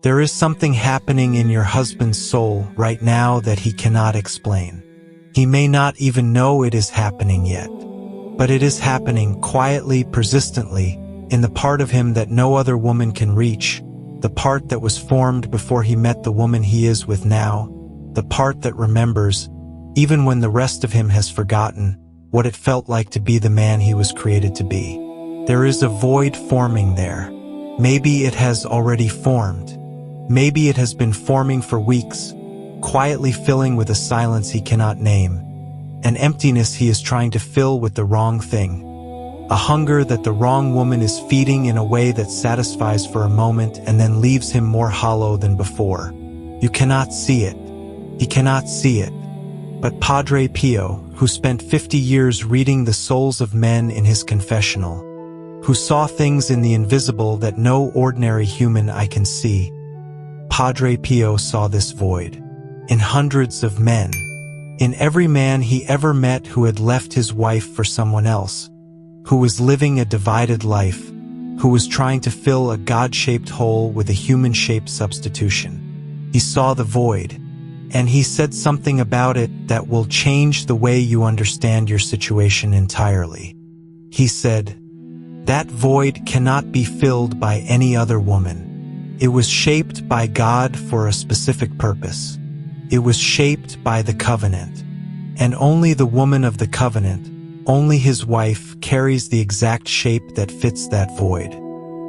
There is something happening in your husband's soul right now that he cannot explain. He may not even know it is happening yet. But it is happening quietly, persistently, in the part of him that no other woman can reach, the part that was formed before he met the woman he is with now, the part that remembers, even when the rest of him has forgotten, what it felt like to be the man he was created to be. There is a void forming there. Maybe it has already formed. Maybe it has been forming for weeks, quietly filling with a silence he cannot name, an emptiness he is trying to fill with the wrong thing, a hunger that the wrong woman is feeding in a way that satisfies for a moment and then leaves him more hollow than before. You cannot see it. He cannot see it. But Padre Pio, who spent 50 years reading the souls of men in his confessional, who saw things in the invisible that no ordinary human eye can see, Padre Pio saw this void in hundreds of men, in every man he ever met who had left his wife for someone else, who was living a divided life, who was trying to fill a God-shaped hole with a human-shaped substitution. He saw the void, and he said something about it that will change the way you understand your situation entirely. He said, "That void cannot be filled by any other woman. It was shaped by God for a specific purpose. It was shaped by the covenant. And only the woman of the covenant, only his wife, carries the exact shape that fits that void.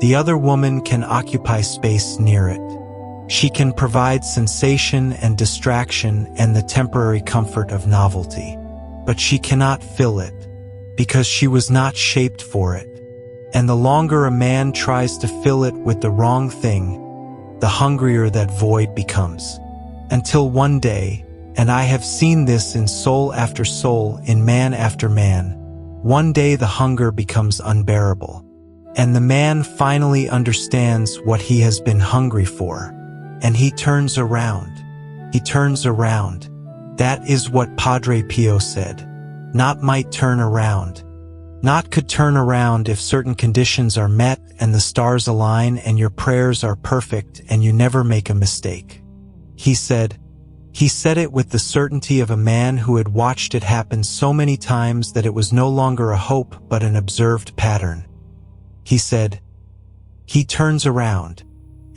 The other woman can occupy space near it. She can provide sensation and distraction and the temporary comfort of novelty. But she cannot fill it, because she was not shaped for it. And the longer a man tries to fill it with the wrong thing, the hungrier that void becomes. Until one day, and I have seen this in soul after soul, in man after man, one day the hunger becomes unbearable. And the man finally understands what he has been hungry for. And he turns around. He turns around. That is what Padre Pio said. Not might turn around. Not could turn around if certain conditions are met and the stars align and your prayers are perfect and you never make a mistake. He said it with the certainty of a man who had watched it happen so many times that it was no longer a hope but an observed pattern. He said, "He turns around."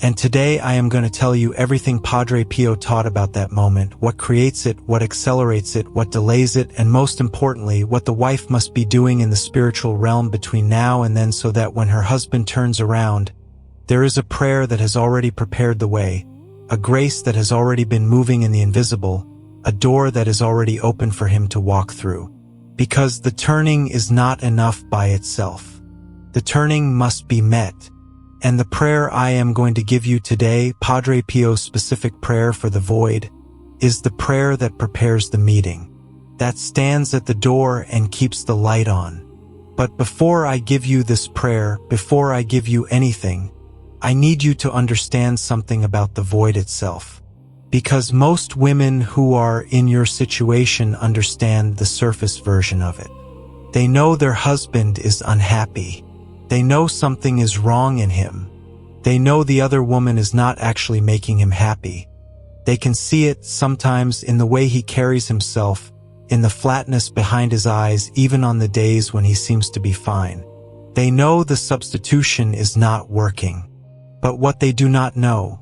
And today I am going to tell you everything Padre Pio taught about that moment, what creates it, what accelerates it, what delays it, and most importantly, what the wife must be doing in the spiritual realm between now and then so that when her husband turns around, there is a prayer that has already prepared the way, a grace that has already been moving in the invisible, a door that is already open for him to walk through. Because the turning is not enough by itself. The turning must be met. And the prayer I am going to give you today, Padre Pio's specific prayer for the void, is the prayer that prepares the meeting, that stands at the door and keeps the light on. But before I give you this prayer, before I give you anything, I need you to understand something about the void itself. Because most women who are in your situation understand the surface version of it. They know their husband is unhappy. They know something is wrong in him. They know the other woman is not actually making him happy. They can see it sometimes in the way he carries himself, in the flatness behind his eyes, even on the days when he seems to be fine. They know the substitution is not working. But what they do not know,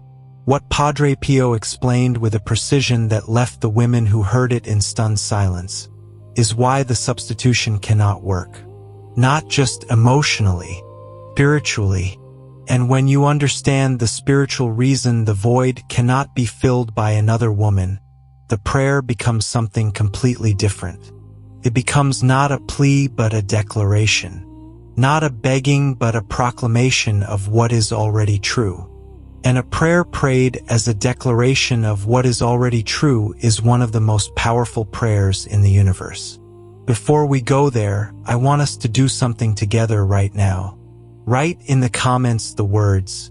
what Padre Pio explained with a precision that left the women who heard it in stunned silence, is why the substitution cannot work. Not just emotionally, spiritually. And when you understand the spiritual reason the void cannot be filled by another woman, the prayer becomes something completely different. It becomes not a plea but a declaration. Not a begging but a proclamation of what is already true. And a prayer prayed as a declaration of what is already true is one of the most powerful prayers in the universe. Before we go there, I want us to do something together right now. Write in the comments the words,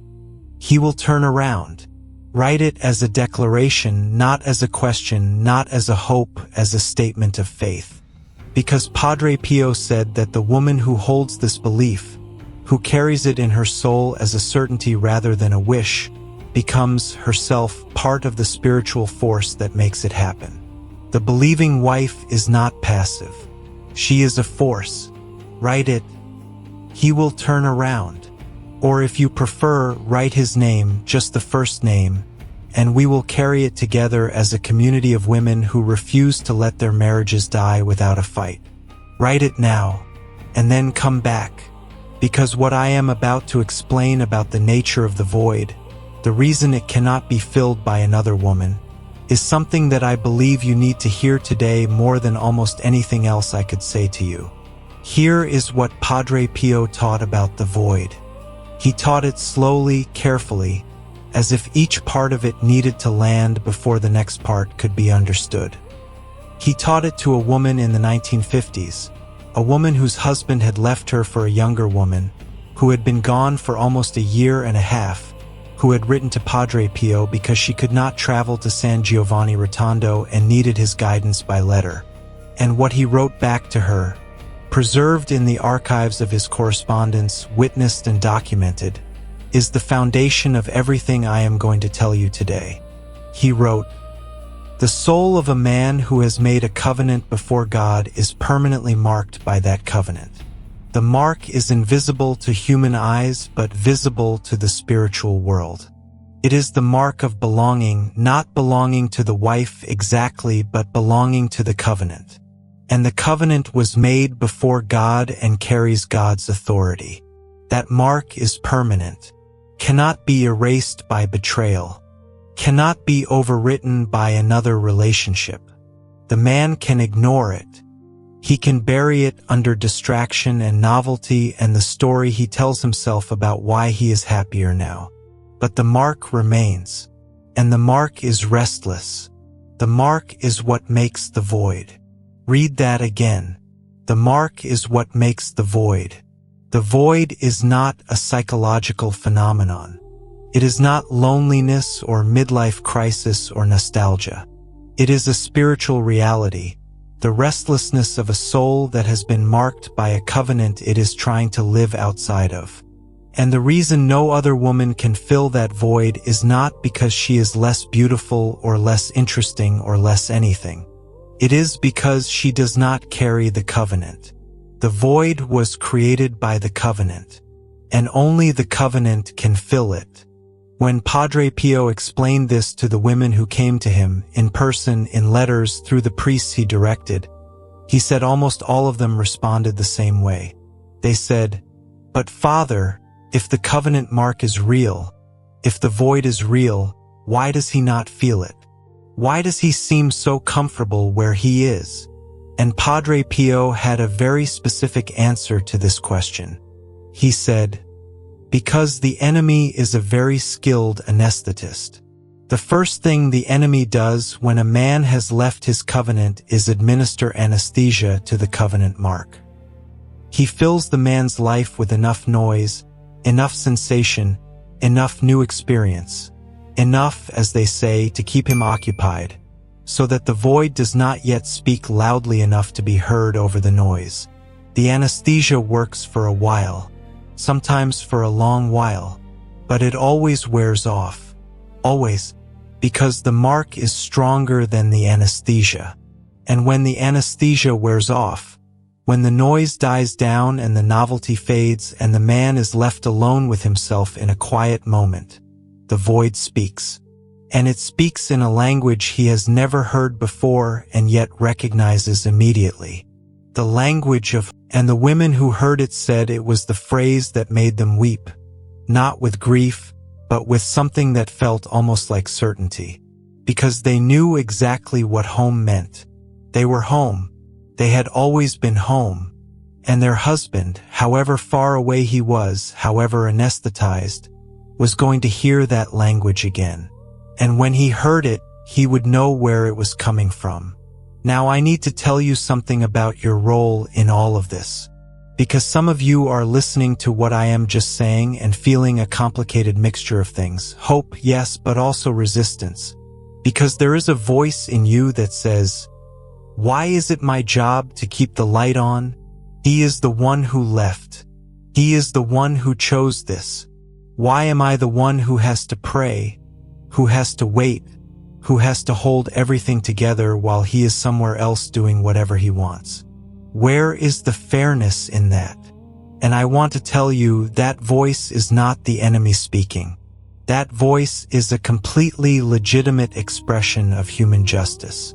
"He will turn around." Write it as a declaration, not as a question, not as a hope, as a statement of faith. Because Padre Pio said that the woman who holds this belief, who carries it in her soul as a certainty rather than a wish, becomes herself part of the spiritual force that makes it happen. The believing wife is not passive. She is a force. Write it. He will turn around. Or if you prefer, write his name, just the first name, and we will carry it together as a community of women who refuse to let their marriages die without a fight. Write it now, and then come back, because what I am about to explain about the nature of the void, the reason it cannot be filled by another woman, is something that I believe you need to hear today more than almost anything else I could say to you. Here is what Padre Pio taught about the void. He taught it slowly, carefully, as if each part of it needed to land before the next part could be understood. He taught it to a woman in the 1950s, a woman whose husband had left her for a younger woman, who had been gone for almost a year and a half, who had written to Padre Pio because she could not travel to San Giovanni Rotondo and needed his guidance by letter. And what he wrote back to her, preserved in the archives of his correspondence, witnessed and documented, is the foundation of everything I am going to tell you today. He wrote, "The soul of a man who has made a covenant before God is permanently marked by that covenant. The mark is invisible to human eyes but visible to the spiritual world. It is the mark of belonging, not belonging to the wife exactly but belonging to the covenant. And the covenant was made before God and carries God's authority. That mark is permanent, cannot be erased by betrayal, cannot be overwritten by another relationship. The man can ignore it. He can bury it under distraction and novelty and the story he tells himself about why he is happier now. But the mark remains, and the mark is restless. The mark is what makes the void." Read that again. The mark is what makes the void. The void is not a psychological phenomenon. It is not loneliness or midlife crisis or nostalgia. It is a spiritual reality, the restlessness of a soul that has been marked by a covenant it is trying to live outside of. And the reason no other woman can fill that void is not because she is less beautiful or less interesting or less anything. It is because she does not carry the covenant. The void was created by the covenant, and only the covenant can fill it. When Padre Pio explained this to the women who came to him, in person, in letters, through the priests he directed, he said almost all of them responded the same way. They said, "But Father, if the covenant mark is real, if the void is real, why does he not feel it? Why does he seem so comfortable where he is?" And Padre Pio had a very specific answer to this question. He said, "Because the enemy is a very skilled anesthetist. The first thing the enemy does when a man has left his covenant is administer anesthesia to the covenant mark. He fills the man's life with enough noise, enough sensation, enough new experience, enough, as they say, to keep him occupied, so that the void does not yet speak loudly enough to be heard over the noise. The anesthesia works for a while, sometimes for a long while, but it always wears off. Always, because the mark is stronger than the anesthesia. And when the anesthesia wears off, when the noise dies down and the novelty fades and the man is left alone with himself in a quiet moment, the void speaks. And it speaks in a language he has never heard before and yet recognizes immediately. The language of, and the women who heard it said it was the phrase that made them weep, not with grief, but with something that felt almost like certainty. Because they knew exactly what home meant. They were home. They had always been home. And their husband, however far away he was, however anesthetized, was going to hear that language again. And when he heard it, he would know where it was coming from. Now I need to tell you something about your role in all of this. Because some of you are listening to what I am just saying and feeling a complicated mixture of things. Hope, yes, but also resistance. Because there is a voice in you that says, "Why is it my job to keep the light on? He is the one who left. He is the one who chose this. Why am I the one who has to pray, who has to wait, who has to hold everything together while he is somewhere else doing whatever he wants. Where is the fairness in that? And I want to tell you, that voice is not the enemy speaking. That voice is a completely legitimate expression of human justice.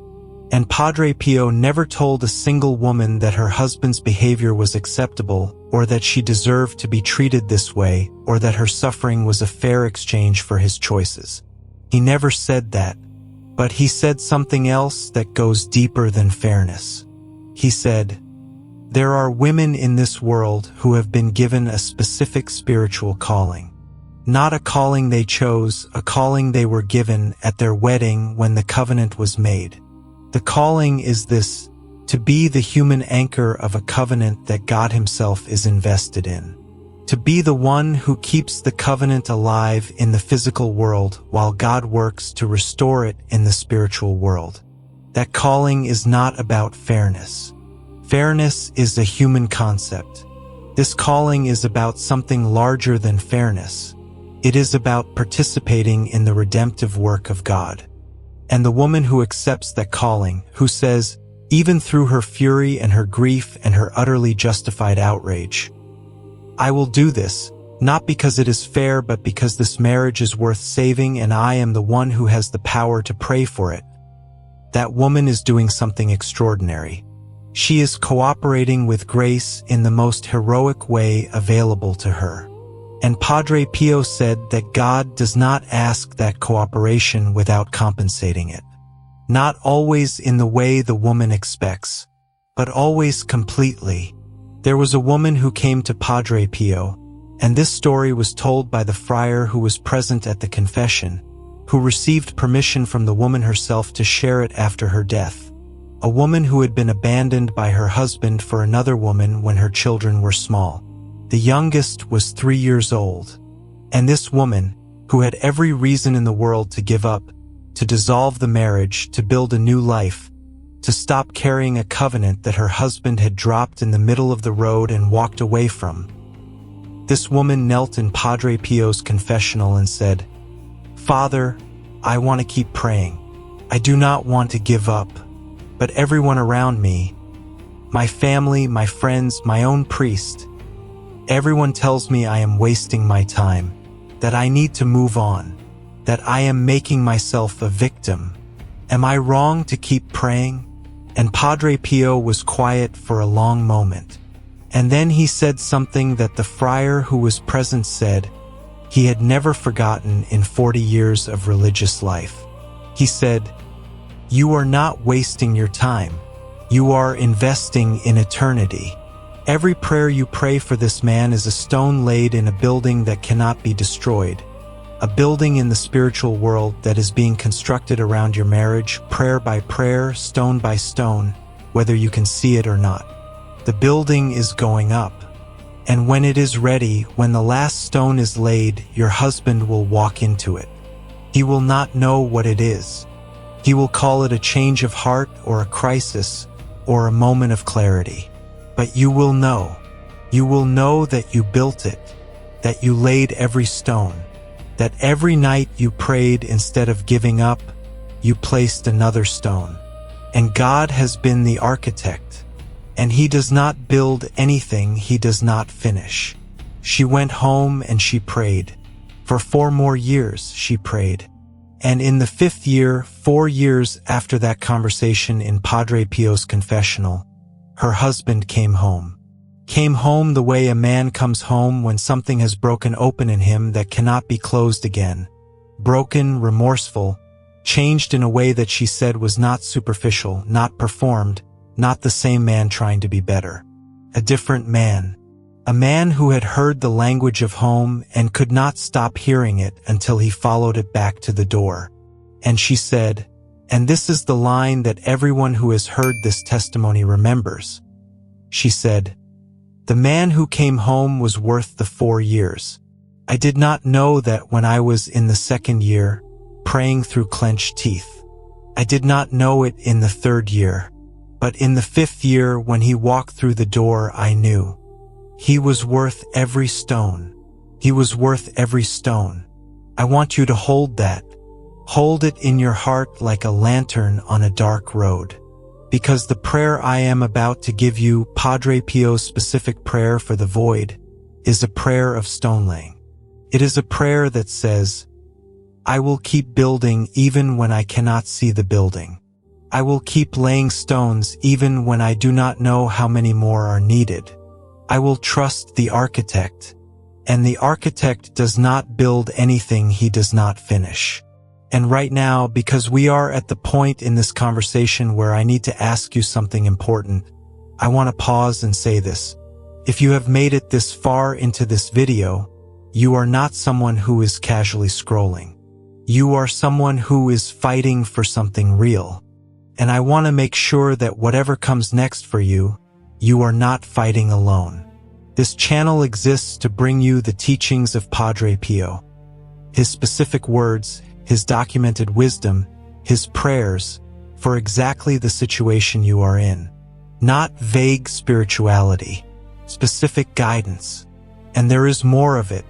And Padre Pio never told a single woman that her husband's behavior was acceptable, or that she deserved to be treated this way, or that her suffering was a fair exchange for his choices. He never said that, but he said something else that goes deeper than fairness. He said, "There are women in this world who have been given a specific spiritual calling. Not a calling they chose, a calling they were given at their wedding when the covenant was made. The calling is this, to be the human anchor of a covenant that God himself is invested in. To be the one who keeps the covenant alive in the physical world while God works to restore it in the spiritual world. That calling is not about fairness. Fairness is a human concept. This calling is about something larger than fairness. It is about participating in the redemptive work of God. And the woman who accepts that calling, who says, even through her fury and her grief and her utterly justified outrage, I will do this, not because it is fair, but because this marriage is worth saving and I am the one who has the power to pray for it. That woman is doing something extraordinary. She is cooperating with grace in the most heroic way available to her. And Padre Pio said that God does not ask that cooperation without compensating it. Not always in the way the woman expects, but always completely. There was a woman who came to Padre Pio, and this story was told by the friar who was present at the confession, who received permission from the woman herself to share it after her death. A woman who had been abandoned by her husband for another woman when her children were small. The youngest was 3 years old. And this woman, who had every reason in the world to give up, to dissolve the marriage, to build a new life, to stop carrying a covenant that her husband had dropped in the middle of the road and walked away from. This woman knelt in Padre Pio's confessional and said, "Father, I want to keep praying. I do not want to give up. But everyone around me, my family, my friends, my own priest, everyone tells me I am wasting my time, that I need to move on, that I am making myself a victim. Am I wrong to keep praying?" And Padre Pio was quiet for a long moment. And then he said something that the friar who was present said he had never forgotten in 40 years of religious life. He said, "You are not wasting your time. You are investing in eternity. Every prayer you pray for this man is a stone laid in a building that cannot be destroyed. A building in the spiritual world that is being constructed around your marriage, prayer by prayer, stone by stone, whether you can see it or not. The building is going up. And when it is ready, when the last stone is laid, your husband will walk into it. He will not know what it is. He will call it a change of heart or a crisis or a moment of clarity. But you will know. You will know that you built it, that you laid every stone, that every night you prayed instead of giving up, you placed another stone. And God has been the architect, and he does not build anything he does not finish." She went home and she prayed. For 4 more years she prayed. And in the 5th year, 4 years after that conversation in Padre Pio's confessional, her husband came home. Came home the way a man comes home when something has broken open in him that cannot be closed again. Broken, remorseful, changed in a way that she said was not superficial, not performed, not the same man trying to be better. A different man. A man who had heard the language of home and could not stop hearing it until he followed it back to the door. And she said, and this is the line that everyone who has heard this testimony remembers. She said, "The man who came home was worth the 4 years. I did not know that when I was in the 2nd year, praying through clenched teeth. I did not know it in the 3rd year. But in the 5th year, when he walked through the door, I knew. He was worth every stone. He was worth every stone. I want you to hold that. Hold it in your heart like a lantern on a dark road. Because the prayer I am about to give you, Padre Pio's specific prayer for the void, is a prayer of stone laying. It is a prayer that says, I will keep building even when I cannot see the building. I will keep laying stones even when I do not know how many more are needed. I will trust the architect, and the architect does not build anything he does not finish. And right now, because we are at the point in this conversation where I need to ask you something important, I want to pause and say this. If you have made it this far into this video, you are not someone who is casually scrolling. You are someone who is fighting for something real. And I want to make sure that whatever comes next for you, you are not fighting alone. This channel exists to bring you the teachings of Padre Pio, his specific words, his documented wisdom, his prayers, for exactly the situation you are in. Not vague spirituality, specific guidance. And there is more of it.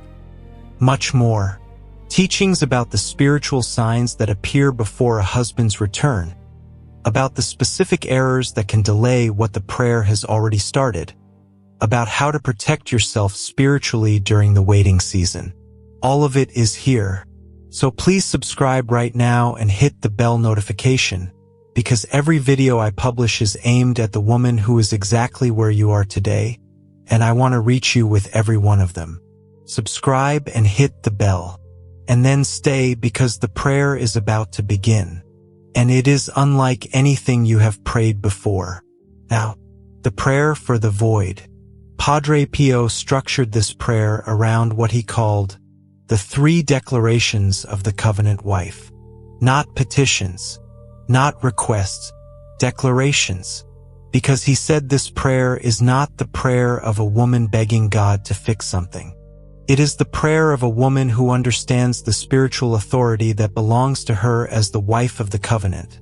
Much more. Teachings about the spiritual signs that appear before a husband's return, about the specific errors that can delay what the prayer has already started, about how to protect yourself spiritually during the waiting season. All of it is here. So please subscribe right now and hit the bell notification, because every video I publish is aimed at the woman who is exactly where you are today, and I want to reach you with every one of them. Subscribe and hit the bell. And then stay, because the prayer is about to begin. And it is unlike anything you have prayed before. Now, the prayer for the void. Padre Pio structured this prayer around what he called the 3 declarations of the covenant wife. Not petitions, not requests, declarations. Because he said this prayer is not the prayer of a woman begging God to fix something. It is the prayer of a woman who understands the spiritual authority that belongs to her as the wife of the covenant,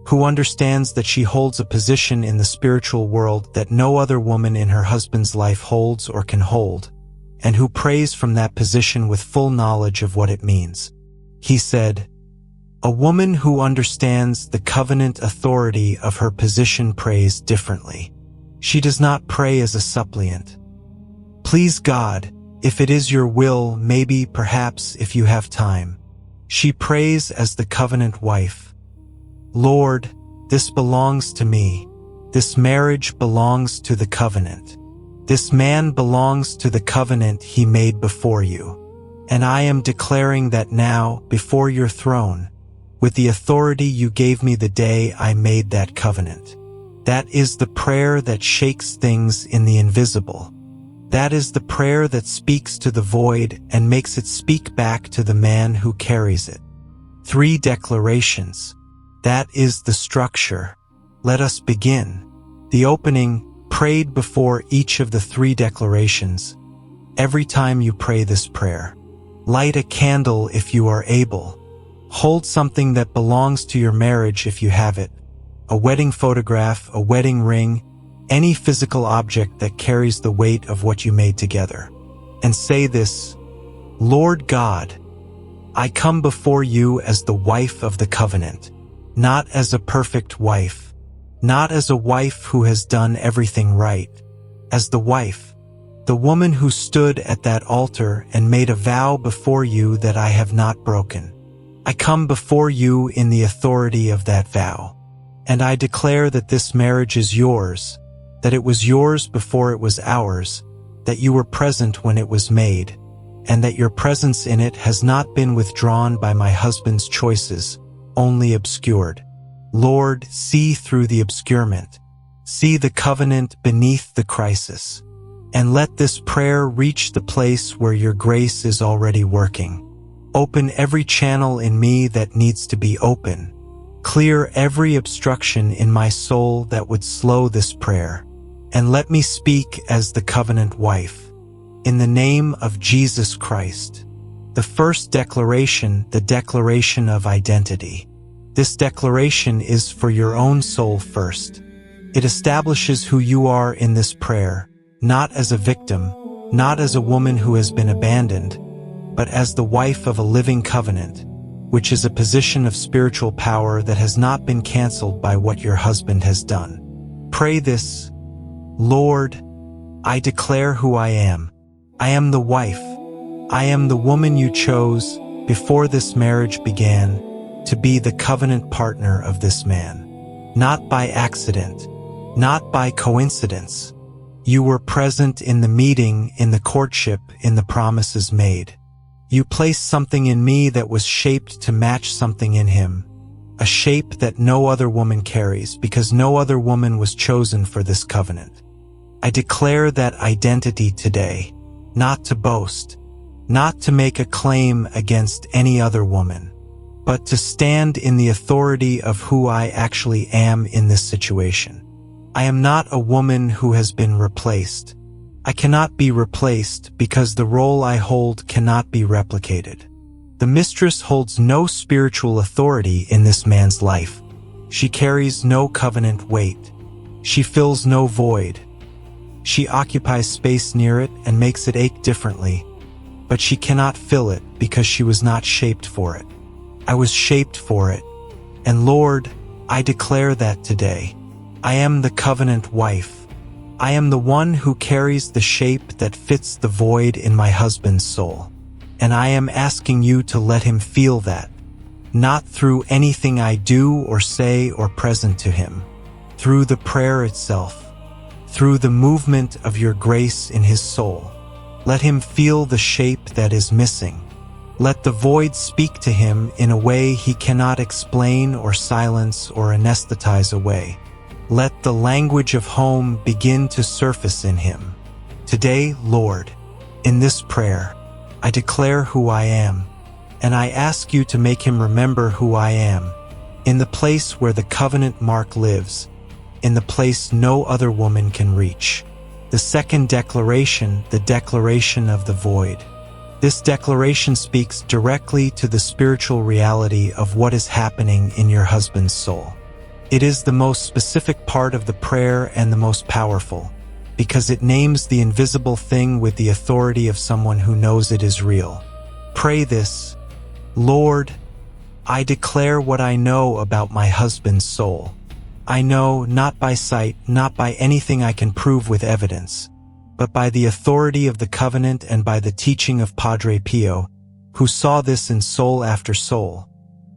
who understands that she holds a position in the spiritual world that no other woman in her husband's life holds or can hold, and who prays from that position with full knowledge of what it means. He said, a woman who understands the covenant authority of her position prays differently. She does not pray as a suppliant. Please God, if it is your will, maybe, perhaps, if you have time. She prays as the covenant wife. Lord, this belongs to me. This marriage belongs to the covenant. This man belongs to the covenant he made before you. And I am declaring that now, before your throne, with the authority you gave me the day I made that covenant. That is the prayer that shakes things in the invisible. That is the prayer that speaks to the void and makes it speak back to the man who carries it. 3 declarations. That is the structure. Let us begin. The opening, prayed before each of the 3 declarations. Every time you pray this prayer, light a candle if you are able. Hold something that belongs to your marriage if you have it. A wedding photograph, a wedding ring, any physical object that carries the weight of what you made together. And say this, Lord God, I come before you as the wife of the covenant, not as a perfect wife, not as a wife who has done everything right, as the wife, the woman who stood at that altar and made a vow before you that I have not broken. I come before you in the authority of that vow, and I declare that this marriage is yours, that it was yours before it was ours, that you were present when it was made, and that your presence in it has not been withdrawn by my husband's choices, only obscured. Lord, see through the obscurement. See the covenant beneath the crisis. And let this prayer reach the place where your grace is already working. Open every channel in me that needs to be open. Clear every obstruction in my soul that would slow this prayer. And let me speak as the covenant wife. In the name of Jesus Christ. The first declaration, the declaration of identity. This declaration is for your own soul first. It establishes who you are in this prayer, not as a victim, not as a woman who has been abandoned, but as the wife of a living covenant, which is a position of spiritual power that has not been canceled by what your husband has done. Pray this: Lord, I declare who I am. I am the wife. I am the woman you chose before this marriage began to be the covenant partner of this man. Not by accident, not by coincidence. You were present in the meeting, in the courtship, in the promises made. You placed something in me that was shaped to match something in him, a shape that no other woman carries because no other woman was chosen for this covenant. I declare that identity today, not to boast, not to make a claim against any other woman, but to stand in the authority of who I actually am in this situation. I am not a woman who has been replaced. I cannot be replaced because the role I hold cannot be replicated. The mistress holds no spiritual authority in this man's life. She carries no covenant weight. She fills no void. She occupies space near it and makes it ache differently, but she cannot fill it because she was not shaped for it. I was shaped for it, and Lord, I declare that today. I am the covenant wife. I am the one who carries the shape that fits the void in my husband's soul, and I am asking you to let him feel that, not through anything I do or say or present to him, through the prayer itself, through the movement of your grace in his soul. Let him feel the shape that is missing. Let the void speak to him in a way he cannot explain or silence or anesthetize away. Let the language of home begin to surface in him. Today, Lord, in this prayer, I declare who I am, and I ask you to make him remember who I am, in the place where the covenant mark lives, in the place no other woman can reach. The second declaration, the declaration of the void. This declaration speaks directly to the spiritual reality of what is happening in your husband's soul. It is the most specific part of the prayer and the most powerful, because it names the invisible thing with the authority of someone who knows it is real. Pray this: Lord, I declare what I know about my husband's soul. I know not by sight, not by anything I can prove with evidence, but by the authority of the covenant and by the teaching of Padre Pio, who saw this in soul after soul.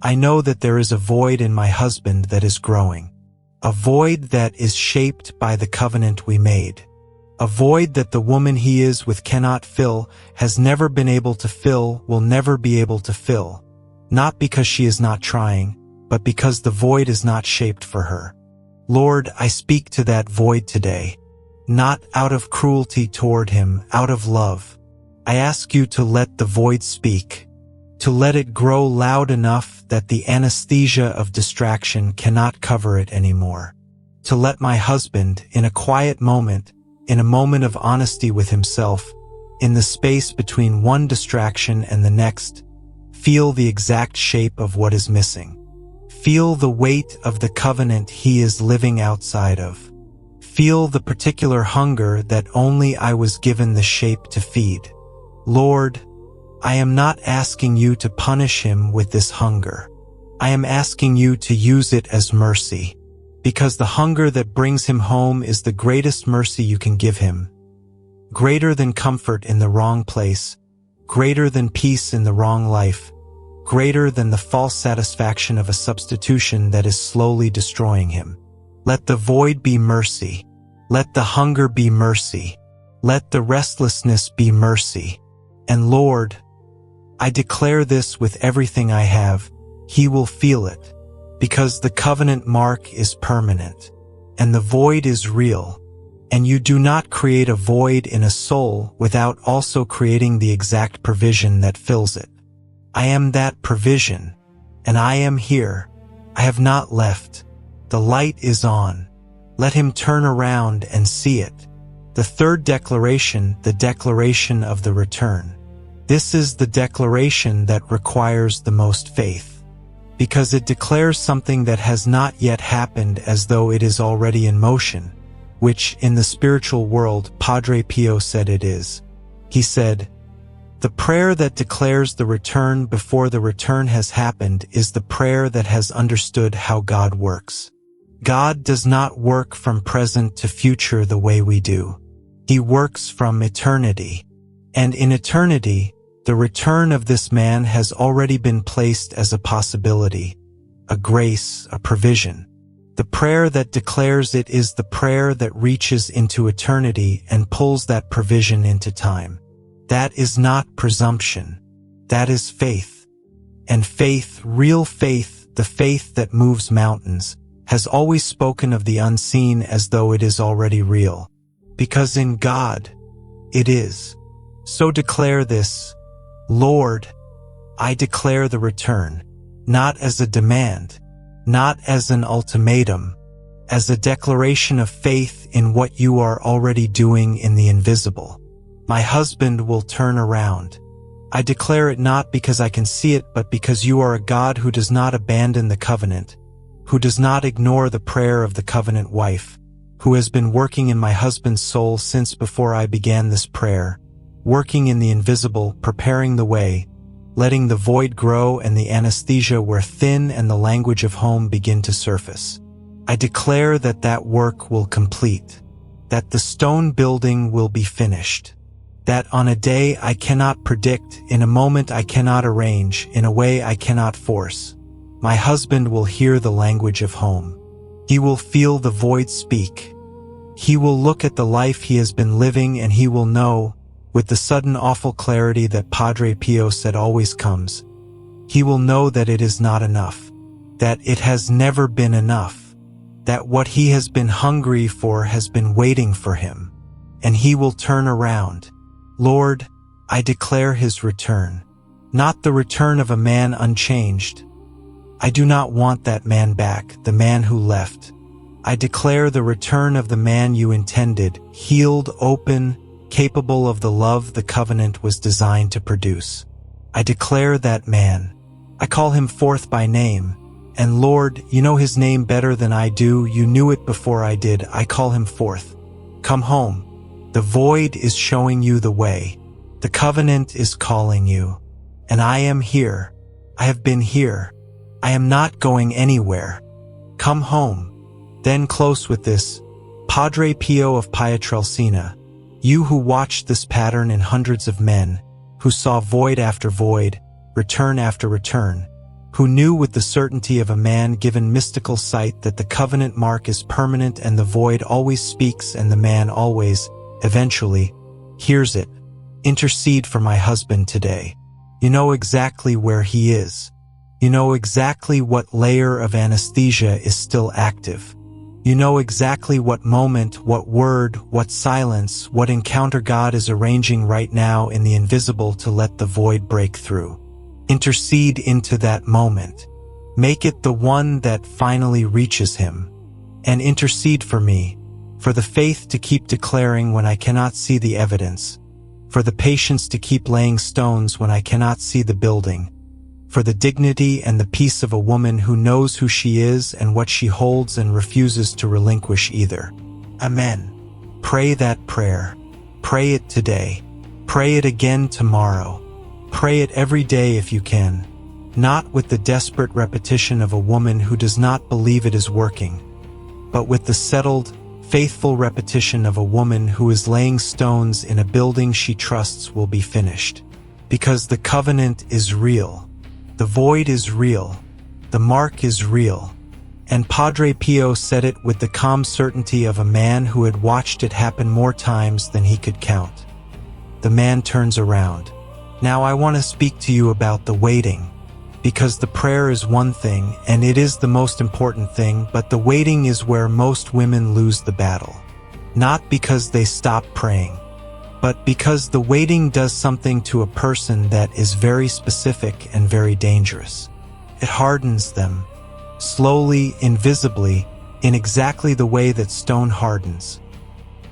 I know that there is a void in my husband that is growing, a void that is shaped by the covenant we made, a void that the woman he is with cannot fill, has never been able to fill, will never be able to fill, not because she is not trying, but because the void is not shaped for her. Lord, I speak to that void today, not out of cruelty toward him, out of love. I ask you to let the void speak, to let it grow loud enough that the anesthesia of distraction cannot cover it anymore. To let my husband, in a quiet moment, in a moment of honesty with himself, in the space between one distraction and the next, feel the exact shape of what is missing. Feel the weight of the covenant he is living outside of. Feel the particular hunger that only I was given the shape to feed. Lord, I am not asking you to punish him with this hunger. I am asking you to use it as mercy, because the hunger that brings him home is the greatest mercy you can give him. Greater than comfort in the wrong place, greater than peace in the wrong life, greater than the false satisfaction of a substitution that is slowly destroying him. Let the void be mercy. Let the hunger be mercy. Let the restlessness be mercy. And Lord, I declare this with everything I have. He will feel it, because the covenant mark is permanent, and the void is real, and you do not create a void in a soul without also creating the exact provision that fills it. I am that provision, and I am here. I have not left. The light is on. Let him turn around and see it. The third declaration, the declaration of the return. This is the declaration that requires the most faith, because it declares something that has not yet happened as though it is already in motion, which in the spiritual world Padre Pio said it is. He said, The prayer that declares the return before the return has happened is the prayer that has understood how God works. God does not work from present to future the way we do. He works from eternity. And in eternity, the return of this man has already been placed as a possibility, a grace, a provision. The prayer that declares it is the prayer that reaches into eternity and pulls that provision into time. That is not presumption. That is faith. And faith, real faith, the faith that moves mountains, has always spoken of the unseen as though it is already real. Because in God, it is. So declare this, Lord, I declare the return, not as a demand, not as an ultimatum, as a declaration of faith in what you are already doing in the invisible. My husband will turn around. I declare it not because I can see it, but because you are a God who does not abandon the covenant, who does not ignore the prayer of the covenant wife, who has been working in my husband's soul since before I began this prayer, working in the invisible, preparing the way, letting the void grow and the anesthesia wear thin and the language of home begin to surface. I declare that that work will complete, that the stone building will be finished, that on a day I cannot predict, in a moment I cannot arrange, in a way I cannot force, my husband will hear the language of home. He will feel the void speak. He will look at the life he has been living and he will know, with the sudden awful clarity that Padre Pio said always comes, he will know that it is not enough, that it has never been enough, that what he has been hungry for has been waiting for him, and he will turn around. Lord, I declare his return, not the return of a man unchanged. I do not want that man back, the man who left. I declare the return of the man you intended, healed, open, capable of the love the covenant was designed to produce. I declare that man. I call him forth by name. And Lord, you know his name better than I do. You knew it before I did. I call him forth. Come home. The void is showing you the way. The covenant is calling you. And I am here. I have been here. I am not going anywhere. Come home. Then close with this, Padre Pio of Pietrelcina, you who watched this pattern in hundreds of men, who saw void after void, return after return, who knew with the certainty of a man given mystical sight that the covenant mark is permanent and the void always speaks and the man always, eventually, hears it. Intercede for my husband today. You know exactly where he is. You know exactly what layer of anesthesia is still active. You know exactly what moment, what word, what silence, what encounter God is arranging right now in the invisible to let the void break through. Intercede into that moment. Make it the one that finally reaches him. And intercede for me, for the faith to keep declaring when I cannot see the evidence, for the patience to keep laying stones when I cannot see the building, for the dignity and the peace of a woman who knows who she is and what she holds and refuses to relinquish either. Amen. Pray that prayer. Pray it today. Pray it again tomorrow. Pray it every day if you can, not with the desperate repetition of a woman who does not believe it is working, but with the settled, faithful repetition of a woman who is laying stones in a building she trusts will be finished. Because the covenant is real. The void is real. The mark is real. And Padre Pio said it with the calm certainty of a man who had watched it happen more times than he could count. The man turns around. Now I want to speak to you about the waiting, because the prayer is one thing and it is the most important thing, but the waiting is where most women lose the battle. Not because they stop praying, but because the waiting does something to a person that is very specific and very dangerous. It hardens them, slowly, invisibly, in exactly the way that stone hardens.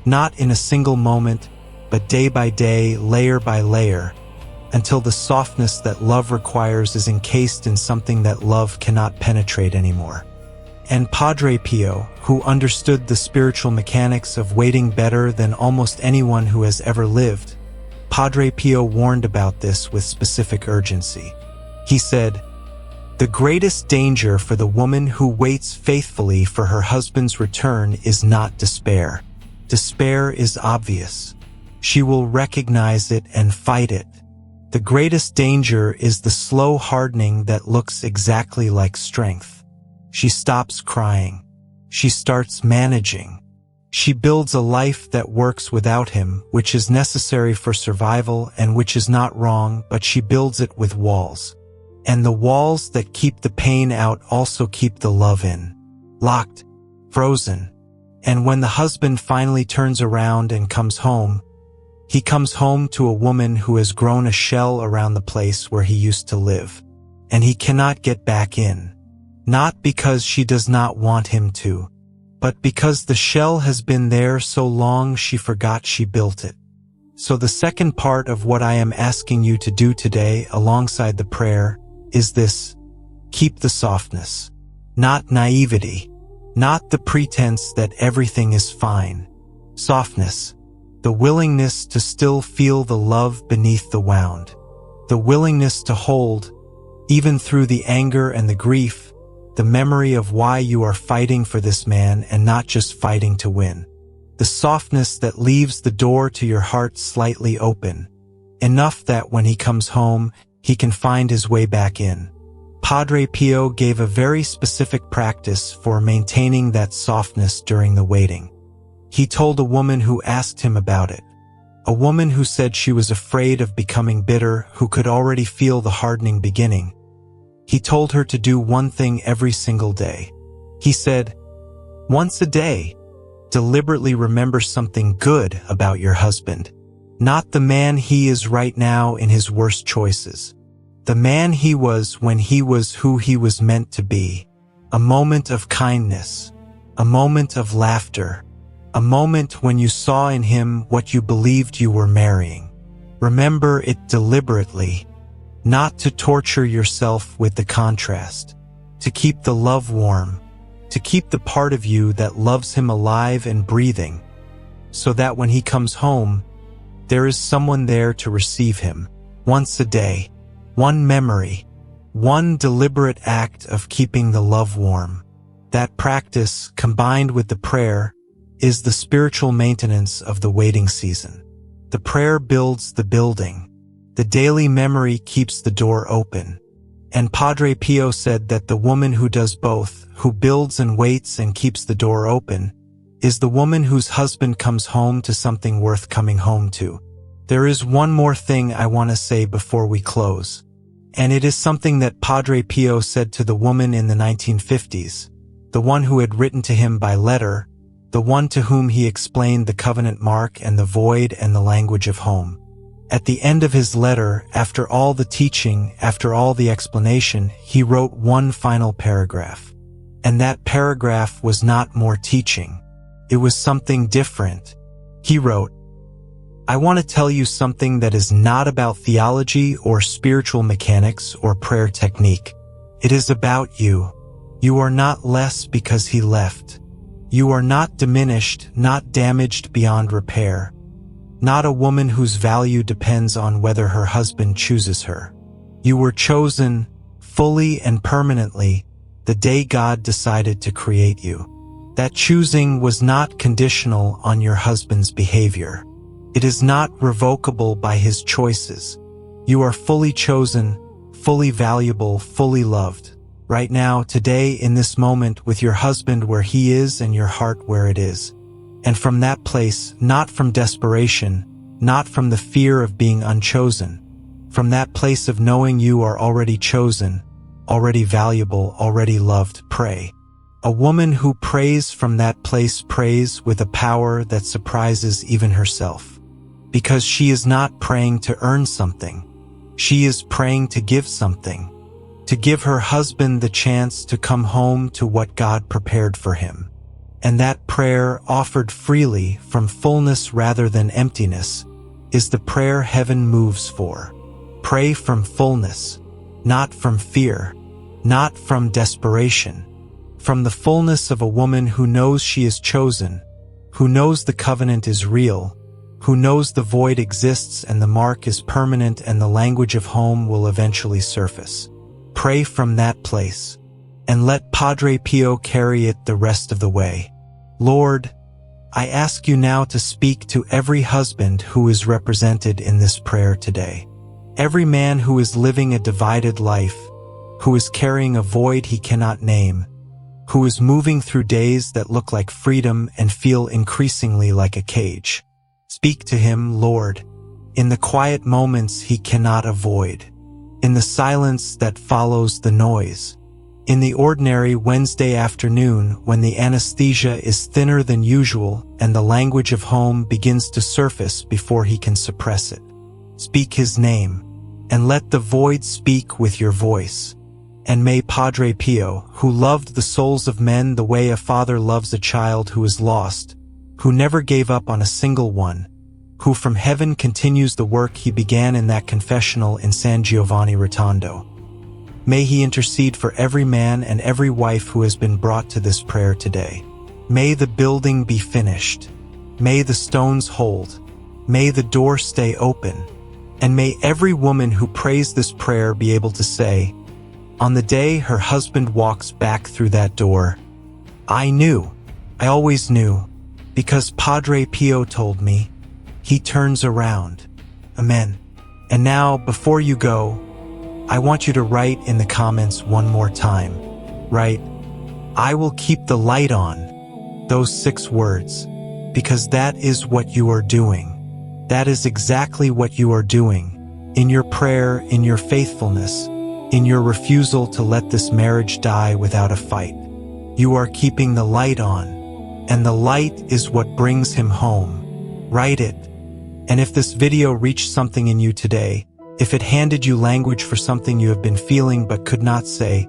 Not in a single moment, but day by day, layer by layer, until the softness that love requires is encased in something that love cannot penetrate anymore. And Padre Pio, who understood the spiritual mechanics of waiting better than almost anyone who has ever lived, Padre Pio warned about this with specific urgency. He said, "The greatest danger for the woman who waits faithfully for her husband's return is not despair. Despair is obvious. She will recognize it and fight it. The greatest danger is the slow hardening that looks exactly like strength. She stops crying. She starts managing. She builds a life that works without him, which is necessary for survival and which is not wrong, but she builds it with walls. And the walls that keep the pain out also keep the love in. Locked, frozen. And when the husband finally turns around and comes home, he comes home to a woman who has grown a shell around the place where he used to live. And he cannot get back in. Not because she does not want him to, but because the shell has been there so long she forgot she built it. So the second part of what I am asking you to do today alongside the prayer is this: keep the softness, not naivety, not the pretense that everything is fine. Softness, the willingness to still feel the love beneath the wound, the willingness to hold, even through the anger and the grief, the memory of why you are fighting for this man and not just fighting to win. The softness that leaves the door to your heart slightly open, enough that when he comes home, he can find his way back in. Padre Pio gave a very specific practice for maintaining that softness during the waiting. He told a woman who asked him about it, a woman who said she was afraid of becoming bitter, who could already feel the hardening beginning. He told her to do one thing every single day. He said, once a day, deliberately remember something good about your husband. Not the man he is right now in his worst choices. The man he was when he was who he was meant to be. A moment of kindness. A moment of laughter. A moment when you saw in him what you believed you were marrying. Remember it deliberately. Not to torture yourself with the contrast. To keep the love warm. To keep the part of you that loves him alive and breathing. So that when he comes home, there is someone there to receive him. Once a day. One memory. One deliberate act of keeping the love warm. That practice, combined with the prayer, is the spiritual maintenance of the waiting season. The prayer builds the building. The daily memory keeps the door open. And Padre Pio said that the woman who does both, who builds and waits and keeps the door open, is the woman whose husband comes home to something worth coming home to. There is one more thing I want to say before we close. And it is something that Padre Pio said to the woman in the 1950s, the one who had written to him by letter, the one to whom he explained the covenant mark and the void and the language of home. At the end of his letter, after all the teaching, after all the explanation, he wrote one final paragraph. And that paragraph was not more teaching. It was something different. He wrote, I want to tell you something that is not about theology or spiritual mechanics or prayer technique. It is about you. You are not less because he left. You are not diminished, not damaged beyond repair. Not a woman whose value depends on whether her husband chooses her. You were chosen fully and permanently the day God decided to create you. That choosing was not conditional on your husband's behavior. It is not revocable by his choices. You are fully chosen, fully valuable, fully loved. Right now, today, in this moment, with your husband where he is and your heart where it is. And from that place, not from desperation, not from the fear of being unchosen, from that place of knowing you are already chosen, already valuable, already loved, pray. A woman who prays from that place prays with a power that surprises even herself. Because she is not praying to earn something. She is praying to give something. To give her husband the chance to come home to what God prepared for him. And that prayer, offered freely from fullness rather than emptiness, is the prayer heaven moves for. Pray from fullness, not from fear, not from desperation, from the fullness of a woman who knows she is chosen, who knows the covenant is real, who knows the void exists and the mark is permanent and the language of home will eventually surface. Pray from that place, and let Padre Pio carry it the rest of the way. Lord, I ask you now to speak to every husband who is represented in this prayer today. Every man who is living a divided life, who is carrying a void he cannot name, who is moving through days that look like freedom and feel increasingly like a cage. Speak to him, Lord, in the quiet moments he cannot avoid, in the silence that follows the noise, in the ordinary Wednesday afternoon when the anesthesia is thinner than usual and the language of home begins to surface before he can suppress it. Speak his name, and let the void speak with your voice. And may Padre Pio, who loved the souls of men the way a father loves a child who is lost, who never gave up on a single one, who from heaven continues the work he began in that confessional in San Giovanni Rotondo, may he intercede for every man and every wife who has been brought to this prayer today. May the building be finished. May the stones hold. May the door stay open. And may every woman who prays this prayer be able to say, on the day her husband walks back through that door, I always knew, because Padre Pio told me, he turns around. Amen. And now, before you go, I want you to write in the comments one more time. Write, I will keep the light on, those 6 words, because that is what you are doing. That is exactly what you are doing, in your prayer, in your faithfulness, in your refusal to let this marriage die without a fight. You are keeping the light on, and the light is what brings him home. Write it. And if this video reached something in you today, if it handed you language for something you have been feeling but could not say,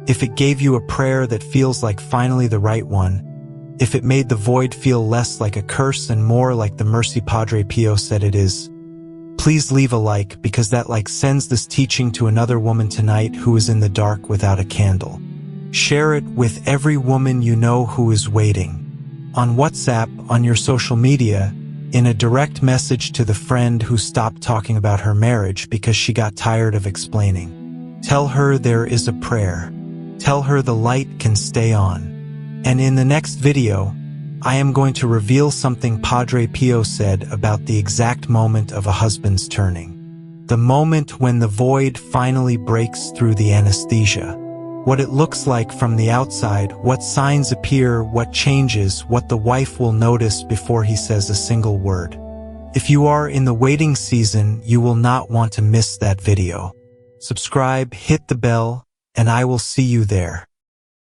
if it gave you a prayer that feels like finally the right one, if it made the void feel less like a curse and more like the mercy Padre Pio said it is, please leave a like, because that like sends this teaching to another woman tonight who is in the dark without a candle. Share it with every woman you know who is waiting. On WhatsApp, on your social media, in a direct message to the friend who stopped talking about her marriage because she got tired of explaining. Tell her there is a prayer. Tell her the light can stay on. And in the next video, I am going to reveal something Padre Pio said about the exact moment of a husband's turning. The moment when the void finally breaks through the anesthesia. What it looks like from the outside, what signs appear, what changes, what the wife will notice before he says a single word. If you are in the waiting season, you will not want to miss that video. Subscribe, hit the bell, and I will see you there.